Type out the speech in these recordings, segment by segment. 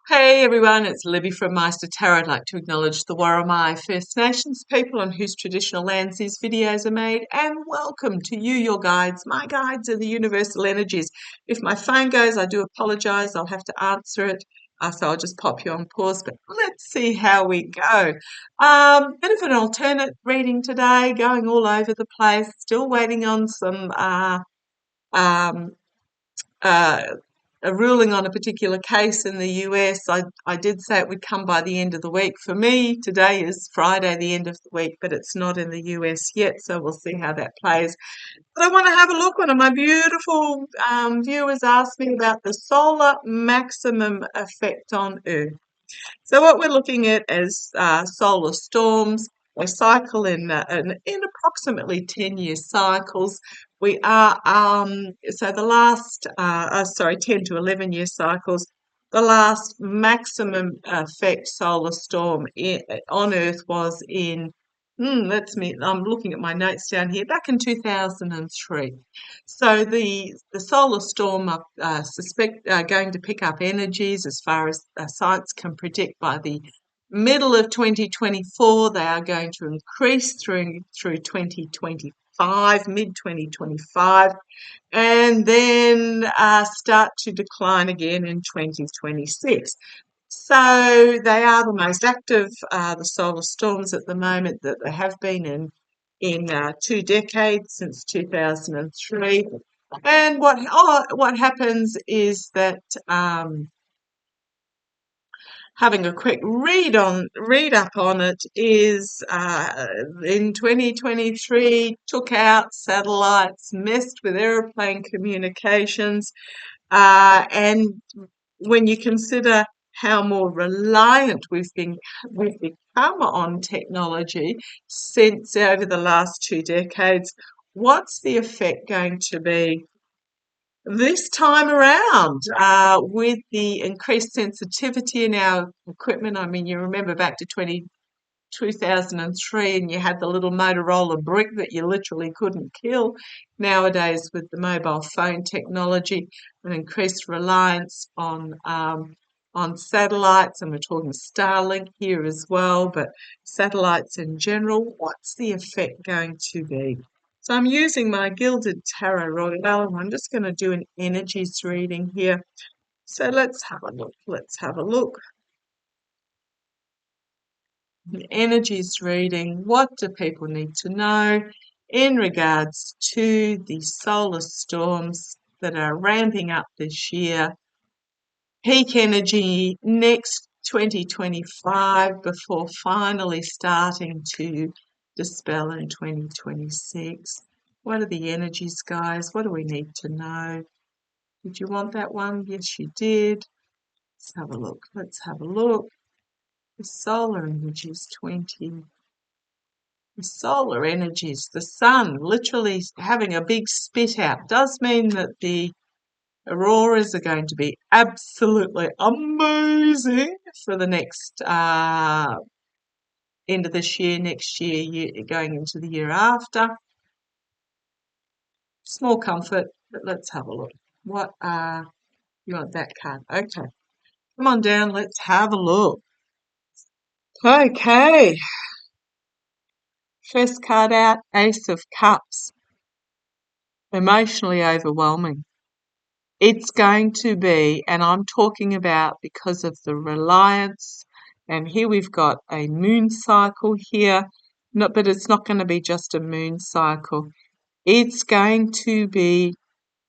Hey everyone, it's Libby from maighstirtarot. I'd like to acknowledge the Worimi First Nations people on whose traditional lands these videos are made, and welcome to you, your guides. My guides are the universal energies. If my phone goes, I do apologise. I'll have to answer it, so I'll just pop you on pause. But let's see how we go. Bit of an alternate reading today, going all over the place. Still waiting on some um, uh, a ruling on a particular case in the US. I did say it would come by the end of the week. For me, today is Friday, the end of the week, but it's not in the US yet, so we'll see how that plays. But I want to have a look. One of my beautiful viewers asked me about the solar maximum effect on Earth. So what we're looking at is solar storms. They cycle in approximately 10-year cycles. We are so the last 10 to 11-year cycles. The last maximum effect solar storm on Earth was in I'm looking at my notes down here, back in 2003. So the solar storm are going to pick up energies as far as science can predict by the middle of 2024. They are going to increase through 2025, mid 2025, and then start to decline again in 2026. So they are the most active, the solar storms at the moment that there have been in 2 decades since 2003. And what happens is that having a quick read up on it is in 2023 took out satellites, messed with aeroplane communications, and when you consider how more reliant we've become on technology since over the last 2 decades, what's the effect going to be this time around with the increased sensitivity in our equipment? I mean, you remember back to 2003 and you had the little Motorola brick that you literally couldn't kill. Nowadays, with the mobile phone technology, an increased reliance on satellites, and we're talking Starlink here as well, but satellites in general, what's the effect going to be? So I'm using my Gilded Tarot Royale, and I'm just going to do an energies reading here. So let's have a look. Let's have a look. An energies reading. What do people need to know in regards to the solar storms that are ramping up this year? Peak energy next 2025 before finally starting to dispel in 2026. What are the energies, guys? What do we need to know? Did you want that one? Yes, you did. Let's have a look. Let's have a look. The solar energies 20. The solar energies, the sun literally having a big spit out, does mean that the auroras are going to be absolutely amazing for the next end of this year, next year, going into the year after. Small comfort, but let's have a look. What you want that card? Okay, come on down. Let's have a look. Okay, first card out, Ace of Cups. Emotionally overwhelming. It's going to be, and I'm talking about because of the reliance, and here we've got a moon cycle here, but it's not going to be just a moon cycle. It's going to be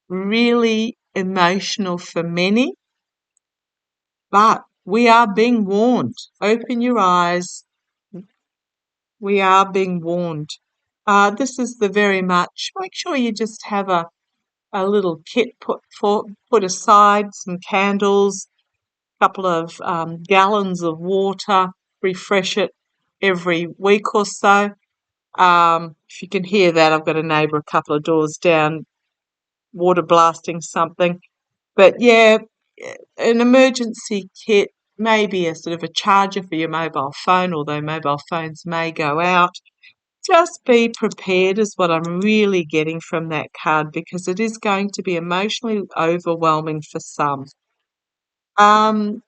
really emotional for many, but we are being warned. Open your eyes. We are being warned. This is the very much, make sure you just have a little kit put aside, some candles, couple of gallons of water, refresh it every week or so. If you can hear that, I've got a neighbour a couple of doors down water blasting something. But yeah, an emergency kit, maybe a sort of a charger for your mobile phone, although mobile phones may go out. Just be prepared is what I'm really getting from that card, because it is going to be emotionally overwhelming for some. Um,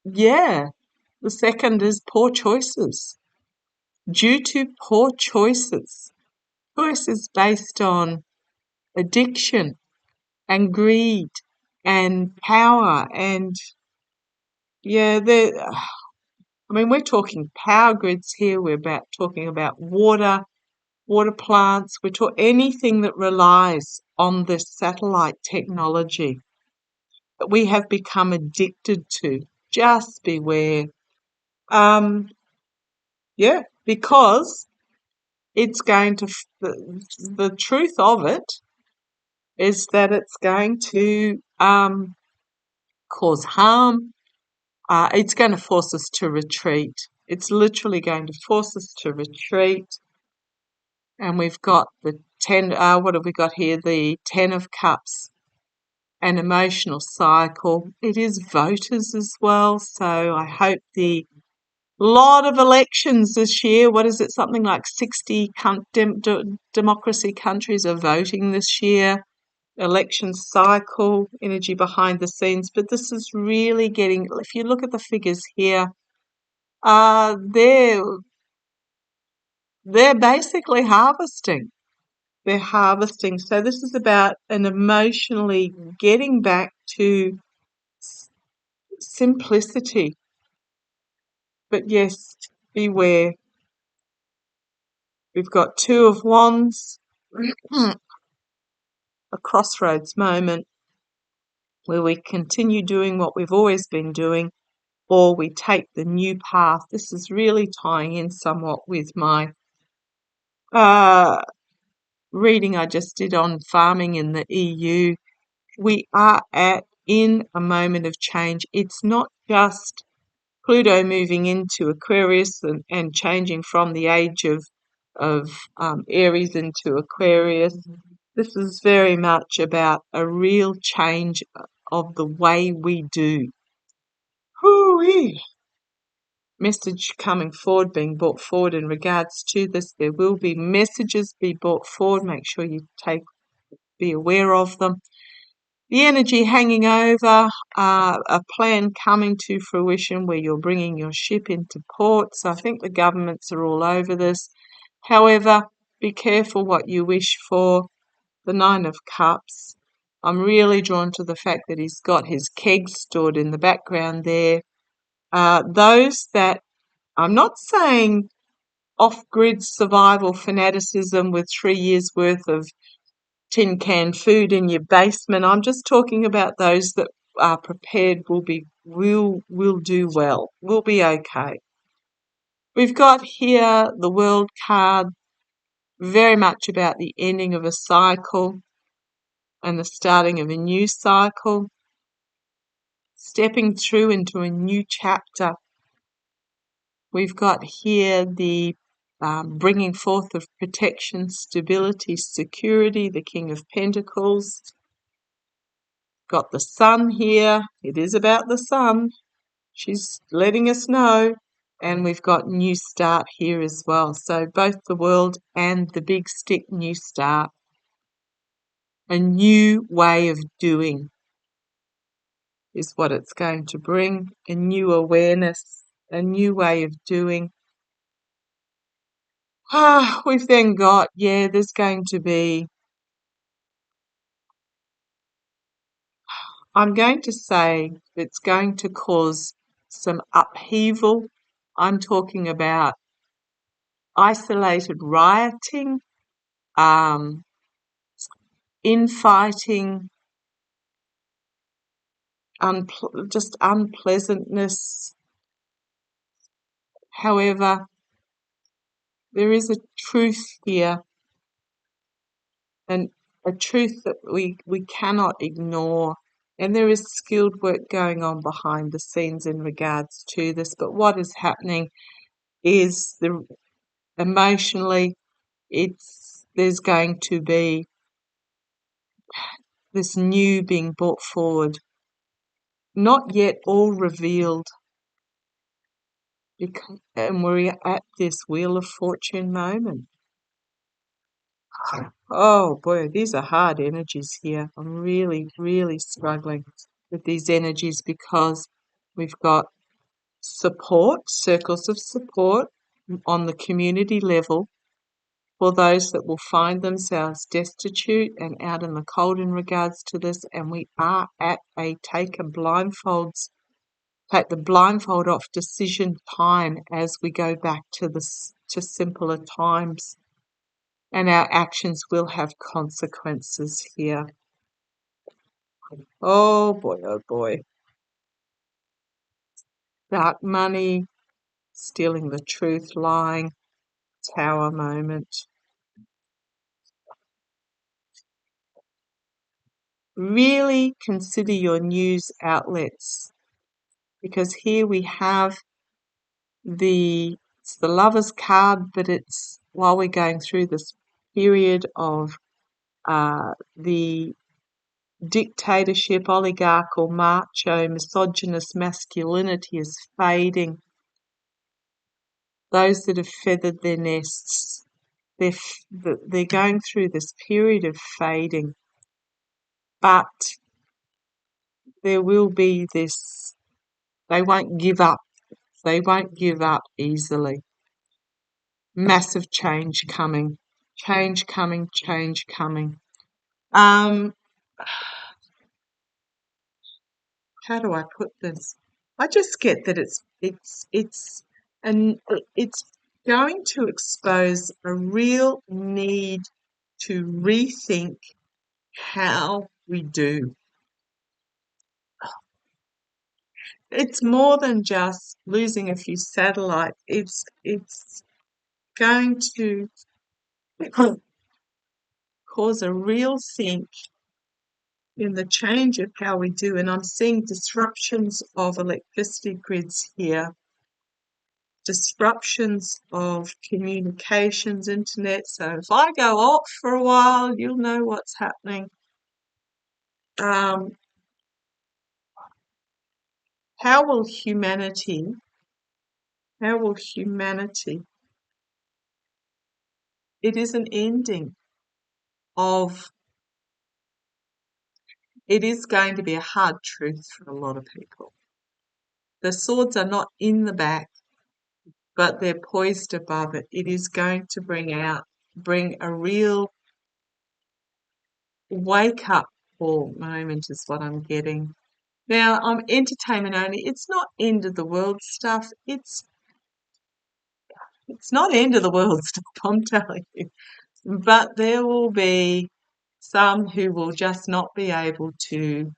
yeah, the second is poor choices. Due to poor choices. Choices based on addiction and greed and power and yeah, I mean, we're talking power grids here. We're talking about water plants. We're talking anything that relies on this satellite technology that we have become addicted to. Just beware. Um, yeah, because it's going to, the truth of it is that it's going to cause harm. It's going to force us to retreat. It's literally going to force us to retreat. And we've got the 10, what have we got here? The 10 of Cups, an emotional cycle. It is voters as well. So I hope the lot of elections this year. What is it? Something like 60 democracy countries are voting this year. Election cycle, energy behind the scenes. But this is really getting, if you look at the figures here, uh, they're, they're basically harvesting. They're harvesting. So this is about an emotionally getting back to simplicity. But yes, beware. We've got Two of Wands, a crossroads moment where we continue doing what we've always been doing or we take the new path. This is really tying in somewhat with my reading I just did on farming in the EU. We are in a moment of change. It's not just Pluto moving into Aquarius and changing from the age of Aries into Aquarius. This is very much about a real change of the way we do. Hoo-wee. Message coming forward, being brought forward in regards to this. There will be messages be brought forward. Make sure you be aware of them. The energy hanging over, a plan coming to fruition where you're bringing your ship into port. So I think the governments are all over this. However, be careful what you wish for. The Nine of Cups. I'm really drawn to the fact that he's got his kegs stored in the background there. Those that, I'm not saying off-grid survival fanaticism with 3 years worth of tin can food in your basement. I'm just talking about those that are prepared will do well. Will be okay. We've got here the World card, very much about the ending of a cycle and the starting of a new cycle, stepping through into a new chapter. We've got here the bringing forth of protection, stability, security, the King of Pentacles. Got the Sun here. It is about the Sun. She's letting us know. And we've got New Start here as well. So both the World and the Big Stick, New Start. A new way of doing is what it's going to bring. A new awareness, a new way of doing. We've then got, there's going to be, I'm going to say it's going to cause some upheaval. I'm talking about isolated rioting, infighting, just unpleasantness. However, there is a truth here, and a truth that we cannot ignore. And there is skilled work going on behind the scenes in regards to this. But what is happening is emotionally, there's going to be this new being brought forward, not yet all revealed, and we're at this Wheel of Fortune moment. Oh boy, these are hard energies here. I'm really, really struggling with these energies because we've got support, circles of support on the community level for those that will find themselves destitute and out in the cold in regards to this. And we are at a take the blindfold off decision time as we go back to simpler times. And our actions will have consequences here. Oh boy, oh boy. Dark money, stealing the truth, lying, tower moment. Really consider your news outlets, because here we have it's the Lover's card, but it's while we're going through this period of the dictatorship, oligarchical, macho, misogynist masculinity is fading. Those that have feathered their nests, they're going through this period of fading. But there will be this, they won't give up. They won't give up easily. Massive change coming. Change coming, change coming. How do I put this? I just get that it's going to expose a real need to rethink how we do. It's more than just losing a few satellites. It's going to cause a real sink in the change of how we do. And I'm seeing disruptions of electricity grids here, disruptions of communications, internet. So if I go off for a while, you'll know what's happening. How will humanity, it is an ending of, it is going to be a hard truth for a lot of people. The swords are not in the back, but they're poised above it. It is going to bring a real wake up call moment is what I'm getting. Now, I'm entertainment only. It's not end of the world stuff. It's not end of the world stuff, I'm telling you. But there will be some who will just not be able to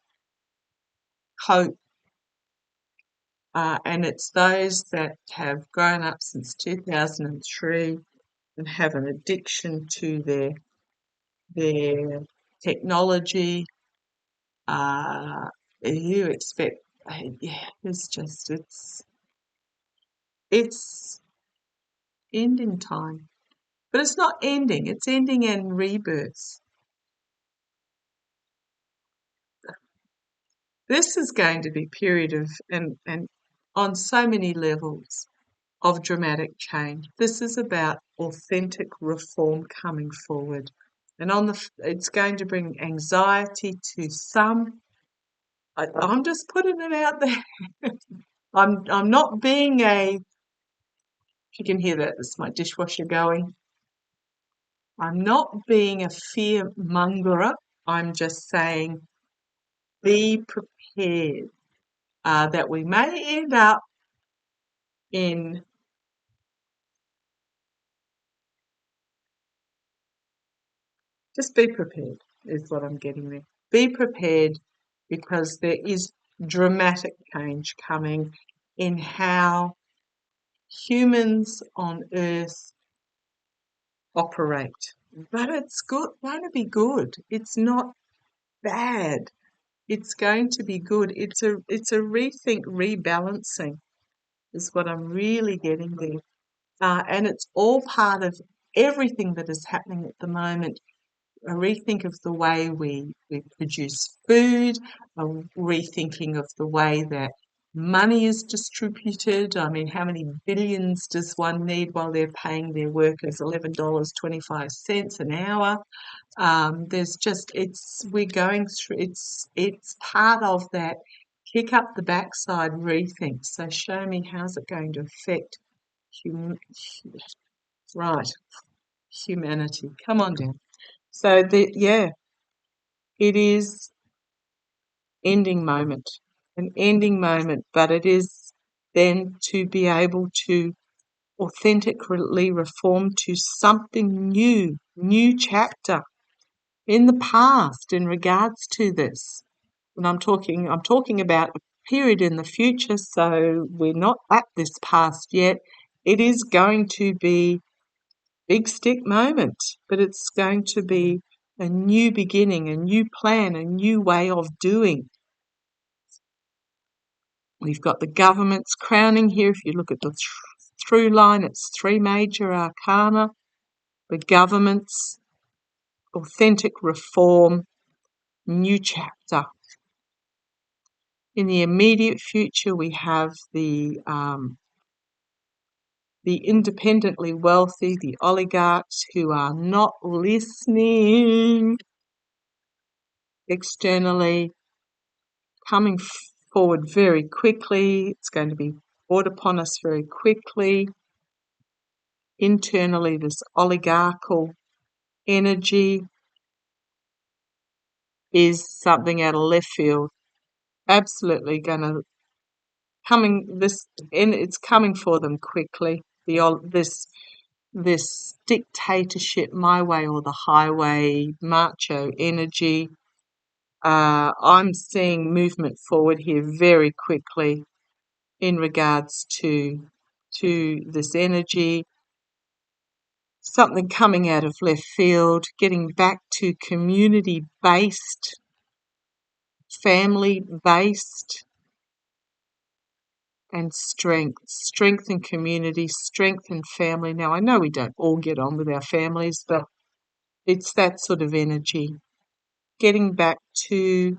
cope. And it's those that have grown up since 2003 and have an addiction to their technology. You expect, yeah, it's ending time. But it's not ending, it's ending in rebirth. This is going to be a period of, and on so many levels, of dramatic change. This is about authentic reform coming forward. And it's going to bring anxiety to some. I'm just putting it out there. I'm not being if you can hear that, it's my dishwasher going. I'm not being a fear mongerer. I'm just saying be prepared that we may end up in, just be prepared is what I'm getting there. Be prepared, because there is dramatic change coming in how humans on Earth operate. But it's going to be good. It's not bad. It's going to be good. It's a rethink, rebalancing is what I'm really getting there. And it's all part of everything that is happening at the moment. A rethink of the way we produce food, a rethinking of the way that money is distributed. I mean, how many billions does one need while they're paying their workers $11.25 an hour? We're going through, it's part of that kick up the backside rethink. So show me, how's it going to affect right, humanity. Come on down. So it is an ending moment, but it is then to be able to authentically reform to something new chapter in the past in regards to this. When I'm talking about a period in the future, so we're not at this past yet. It is going to be big stick moment, but it's going to be a new beginning, a new plan, a new way of doing. We've got the government's crowning here. If you look at the through line, it's 3 major arcana. The government's authentic reform, new chapter. In the immediate future, we have the independently wealthy, the oligarchs who are not listening externally, coming forward very quickly. It's going to be brought upon us very quickly. Internally, this oligarchical energy is something out of left field. Absolutely it's coming for them quickly. This dictatorship, my way or the highway, macho energy. I'm seeing movement forward here very quickly in regards to this energy. Something coming out of left field, getting back to community-based, family-based, and strength and community, strength and family. Now, I know we don't all get on with our families, but it's that sort of energy. Getting back to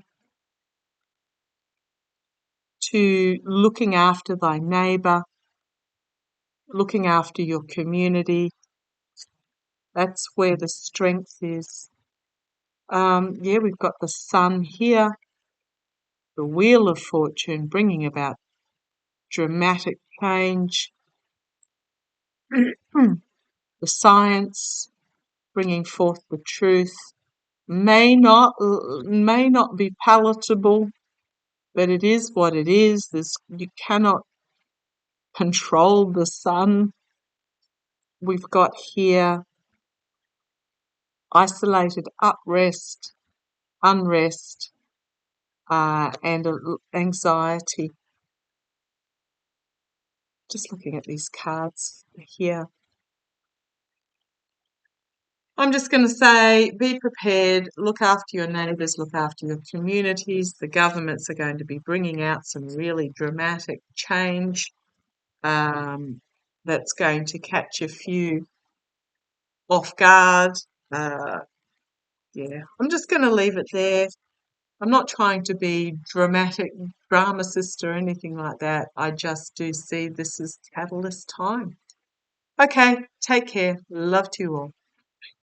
looking after thy neighbour, looking after your community. That's where the strength is. We've got the sun here, the wheel of fortune, bringing about dramatic change. The science, bringing forth the truth, may not be palatable, but it is what it is. You cannot control the sun. We've got here isolated unrest, and anxiety. Just looking at these cards here. I'm just going to say, be prepared, look after your neighbours, look after your communities. The governments are going to be bringing out some really dramatic change that's going to catch a few off guard. I'm just going to leave it there. I'm not trying to be dramatist or anything like that. I just do see this as catalyst time. Okay, take care. Love to you all.